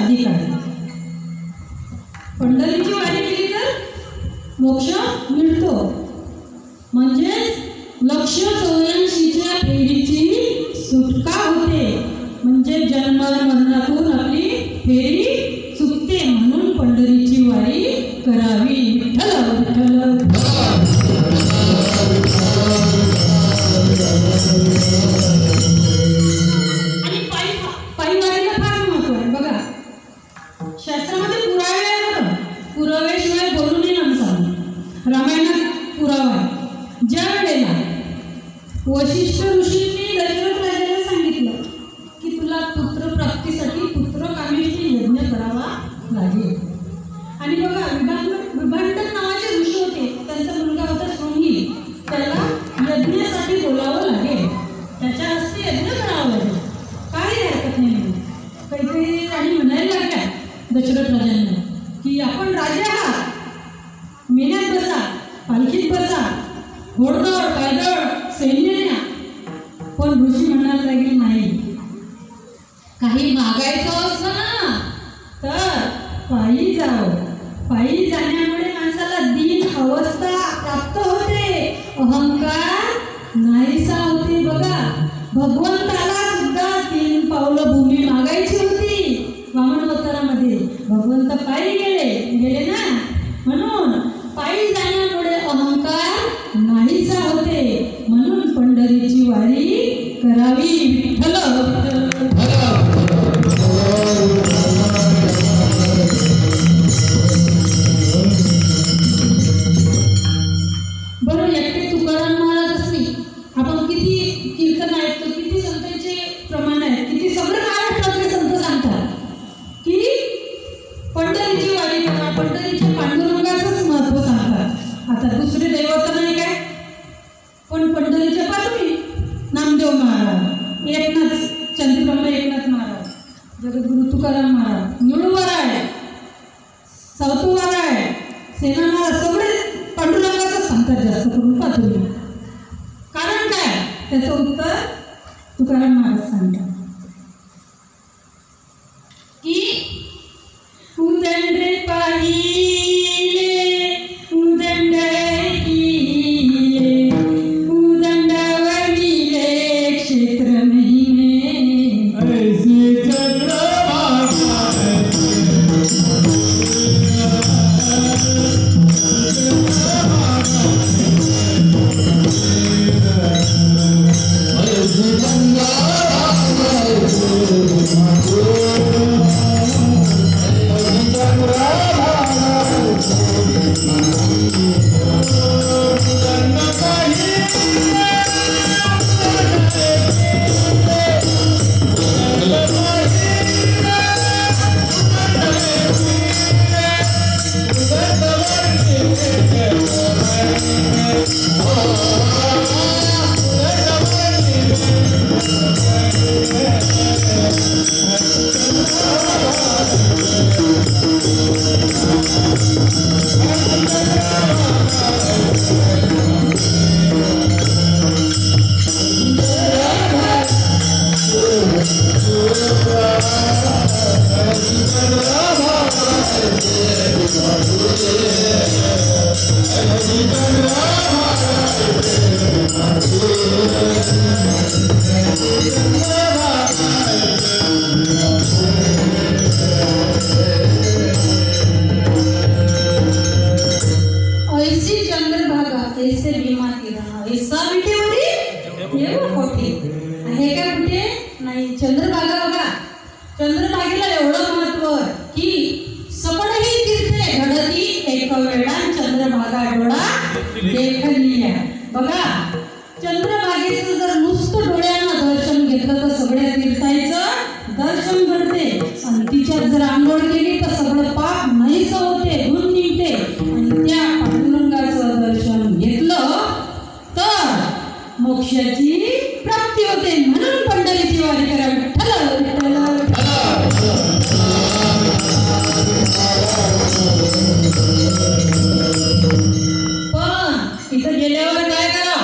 अधिकारी. पंढरीची वारी केली तर मोक्ष मिळतो. म्हणजेच लक्ष 84च्या फेरीची सुटका होते. म्हणजे जन्म मरणातून आपली फेरी चुकते. म्हणून पंढरीची वारी करावी. विठ्ठल विठ्ठल. आणि पायी वारीला फार महत्व आहे बघा. शास्त्रामध्ये पुरावे आहे. पुराव्याशिवाय बोलू नये माणसाला. रामायणात पुरावा आहे. ज्या वेळेला वशिष्ठ ऋषींनी दशरथ राजाला सांगितलं की तुला पुत्रप्राप्तीसाठी पुत्रकामेष्टी यज्ञ करावा लागेल. आणि बघा विभांडक नावाचे ऋषी होते. त्यांचा मुलगा होता शृंगी. त्याला यज्ञासाठी बोलावं लागेल. त्याच्या हस्ते यज्ञ करावं लागेल. काही हरकत नाही. काहीतरी आणि म्हणायला लागल्या दशरथ राजांना की आपण राजे आहात. मेन्यात बसा, पालखीत बसा, घोडदळ पायदळ सैन्य न्या. पण ऋषी म्हणायला लागेल नाही. काही मागायचं असलं ना तर पायी जावं. पायी जाण्यामुळे माणसाला दीन अवस्था प्राप्त होते. अहंकार नाहीसा होते. बघा भगवंताला सुद्धा 3 पावलं भूमी मागायची होती. वामन अवतारामध्ये भगवंत पायी गेले ना. म्हणून पायी जाण्यामुळे अहंकार नाहीसा होते. म्हणून पंढरीची वारी करावी. विठ्ठल बरं. एकटे तुकाराम महाराज असली आपण किती कीर्तन ऐकतो, किती संतांचे प्रमाण आहेत, किती सगळे महाराष्ट्रातले संत सांगतात की पंढरीची वारी करा. पंढरीच्या पांडुरंगाचंच महत्व सांगतात. आता दुसरे दैवत नाही काय. पण पंढरीच्या पाठवी नामदेव महाराज, एकनाथ चंद्रब्रह्म एकनाथ महाराज, जगद्गुरु तुकाराम महाराज, निळूवाराय, सावतूवाराय, सेना महाराज सगळे पांडुरंगाचंच सांगतात जास्त करून पाठवी. कारण काय त्याचं उत्तर तुकाराम महाराज सांगतात की उदंड पाहिले उदंड किले उदंडावरीले क्षेत्र महिमे ऐसे चंद्रभागा बघा. चंद्रभागेला एवढं महत्व की सपडही तीर्थे घडती एक वेळा चंद्रभागा डोळा देखली आहे. बघा चंद्रभागेचं जर नुसतं डोळ्यानं दर्शन घेतलं तर सगळ्या तीर्थांचं दर्शन घडते. आणि तिच्यात जर आंघोळ केली तर सगळं पाप नाहीच होते, धुवून निघते. आणि त्या पांडुरंगाचं दर्शन घेतलं तर मोक्षाची प्राप्ती होते. म्हणून पंढरीची वारी करा. विठ्ठल विठ्ठल. पण इथं गेल्यावर काय करा.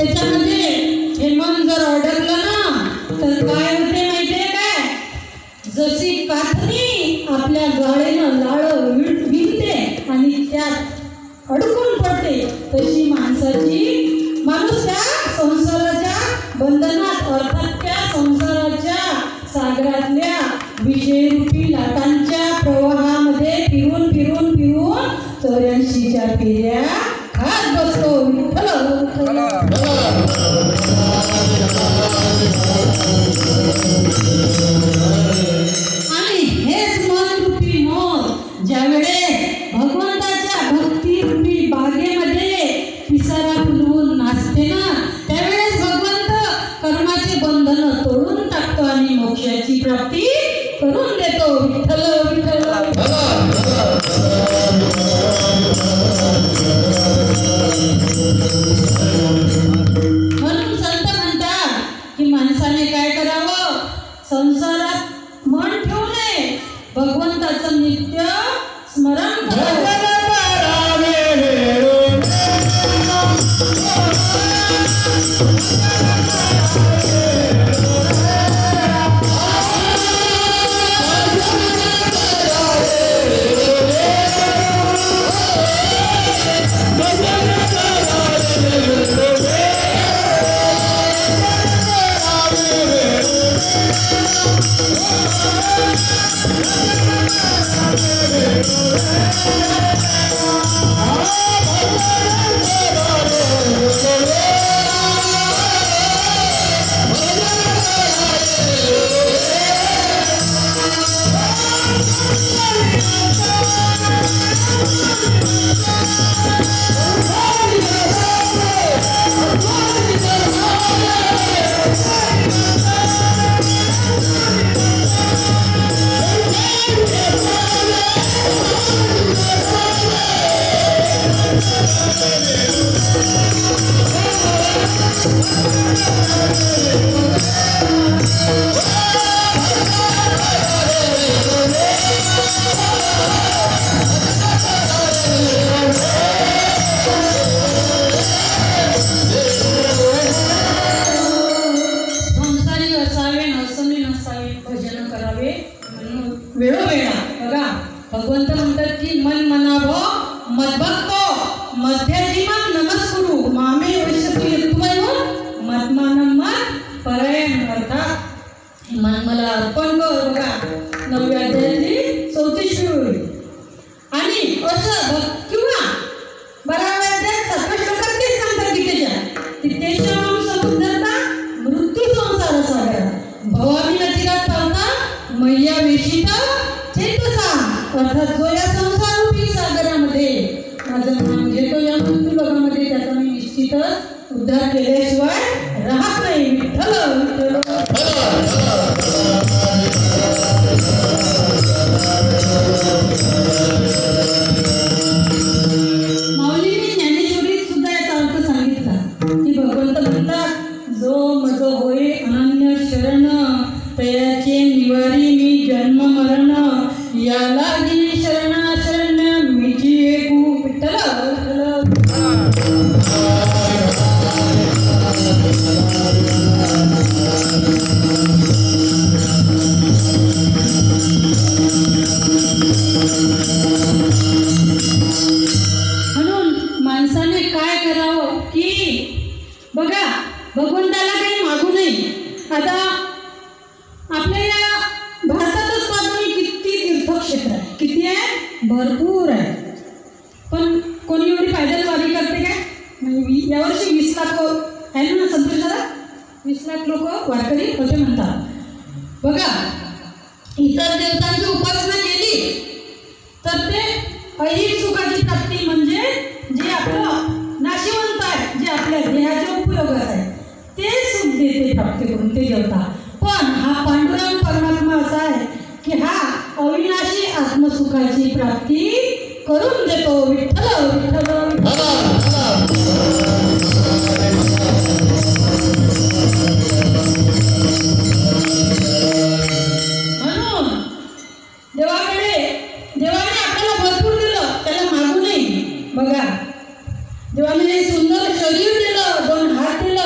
त्याच्यामध्ये हे मन जर अडकलं ना तर काय होते माहितीये काय? जशी काठणी आपल्या गाळेनं लाळ विणते आणि त्यात अडकून पडते, तशी माणूस त्या संसाराच्या बंधनात अर्थात त्या संसाराच्या सागरातल्या विषयरूपी लाटांच्या प्रवाहामध्ये फिरून 84च्या फेऱ्या खात बसतो. आणि हेच मनरूपी मोर ज्यावेळेस भगवंताच्या भक्तिरूपी बागेमध्ये पिसारा फुलवून नाचते ना, त्यावेळेस भगवंत कर्माचे बंधन तोडून टाकतो आणि मोक्षाची प्राप्ती करून देतो. विठ्ठल विठ्ठल. म्हणून संत म्हणतात की माणसाने काय करावं? संसारात मन ठेवू नये, भगवंताचं नित्य स्मरण करावं. वेळोवेळा बघा भगवंत म्हणतात की मन मनाभो मद्भक्तो मध्यजीवन नमस्कुरु मामे वैश्यती यत्वयो मत्मानं मत परायण. अर्थात मन मला अर्पण कर. बघा 9व्या अध्यायातली 34वी ओळ. आणि असं किंवा 12व्या अध्यायात 7व्या श्लोकात तेच सांगतात गीतेच्या की तेषां समुद्रता मृत्यू संसार सागर भवानी नचिकात पावता मैया वेशित चेतसा. अर्थात जो या संसारूपी सागरामध्ये माझं नाम घेतो या मृत्यू लोकामध्ये त्याचा मी निश्चितच उद्धार केल्याशिवाय राहत नाही. विठ्ठल माऊलींनी ज्ञानेश्वरीत सुद्धा याचा अर्थ सांगितला की भगवंत म्हणतात जो मज होय अनन्य शरण तयाचे निवारी मी जन्म मरण याला गी शरणा शरण्य मीची एकू. विठ्ठल. म्हणून माणसाने काय करावं की बघा भगवंताला काही मागू नये. आता आपल्या या भारतातच पाहतो किती तीर्थक्षेत्र आहे, किती आहे? भरपूर आहे. पण कोणी एवढी पैदल वारी करते काय? म्हणजे यावर्षी 20 लाख आहे ना संतोष दादा, 20 लाख लोक वारकरी होते म्हणतात. बघा इतर देवतांची उपासना केली तर ते ऐहिक सुखाची प्राप्ती म्हणजे जे आपलं नाशिवंत आहे, जे आपल्या देहाच्या उपयोगात आहे ते सुख देते प्राप्ती करून ते देवता. पण हा पांडुरंग परमात्मा असा आहे की हा अविनाशी आत्मसुखाची प्राप्ती करून देतो. विठ्ठल विठ्ठल. म्हणून देवाने आपल्याला भरपूर दिलं, त्याला मागू नये. बघा देवाने हे सुंदर शरीर दिलं, 2 हात दिलं,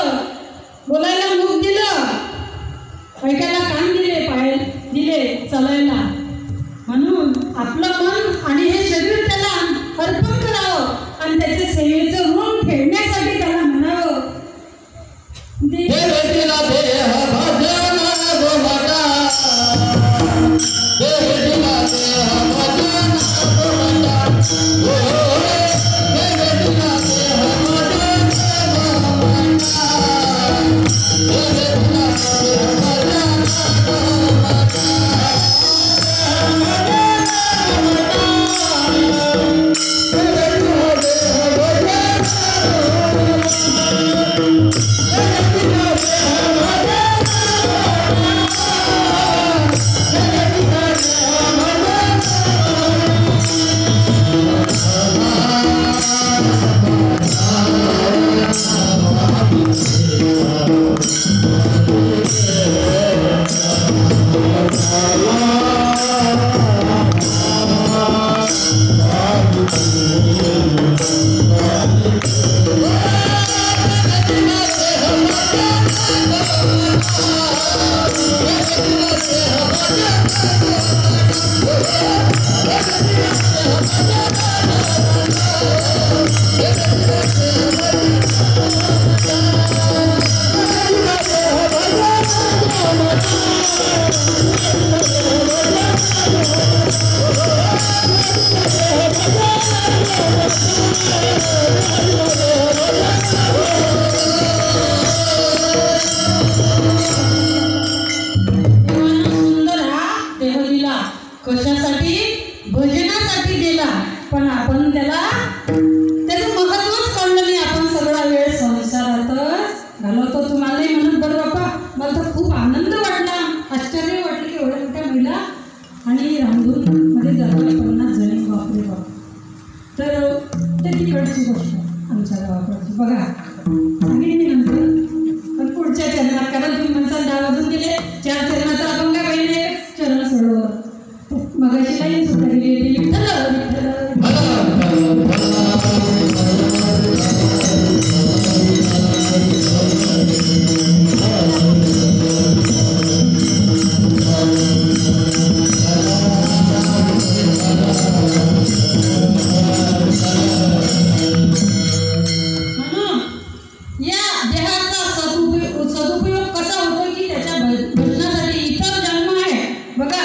सांगितली मी नंतर, पण पुढच्या चरणात, कारण तुम्ही म्हणसाल 10 वाजून गेले, 4 चरणाचा आपण काय पहिले चरण सोडवलं. मगाशी काही सुद्धा गेली विठ्ठल सदुपयोग कसा होतो की त्याच्या भजनासाठी इतर जन्म आहे बघा,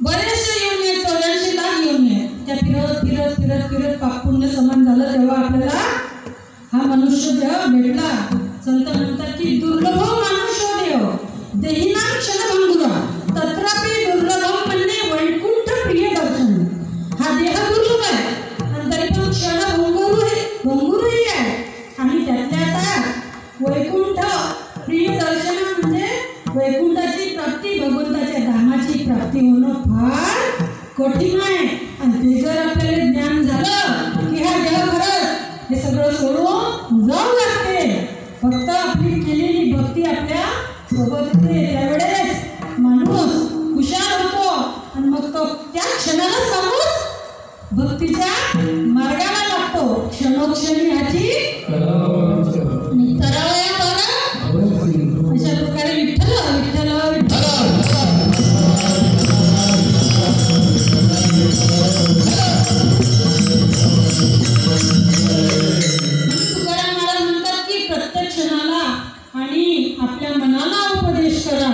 बरेचसे येऊन आहेत, 84 लाख येऊन आहेत. त्या फिरत फिरत फिरत फिरत पापपुण्य समान झालं तेव्हा आपल्याला हा मनुष्य देह भेटला. संत म्हणतात की दुर्लभो मनुष्य देह देहिनां क्षणभंगुरा तत्रापि दुर्लभम म्हणजे वैकुंठ प्रिय दर्शन. हा देह दुर्लभ आहे आणि तरी पण क्षणभंगुरही आहे. आणि त्यातल्या त्यात वैकुंठ प्रिय दर्शन म्हणजे वैकुंठाची प्राप्ती, भगवंताच्या धामाची प्राप्ती होणं फार कठीण आहे. आणि ते जर आपल्याला ज्ञान झालं की हा देह खरंच हे सगळं सोडून जाऊ लागते, फक्त आपली केलेली भक्ती आपल्या सोबत येते, त्यावेळेस माणूस हुशार होतो आणि मग तो त्या क्षणाला समोर भक्तीच्या मार्गाला लागतो. क्षणोक्षणी ह्याची करावया बरं. अशा प्रकारे विठ्ठल विठ्ठल तुकाराम महाराज म्हणतात की प्रत्येक क्षणाला आणि आपल्या मनाला उपदेश करा.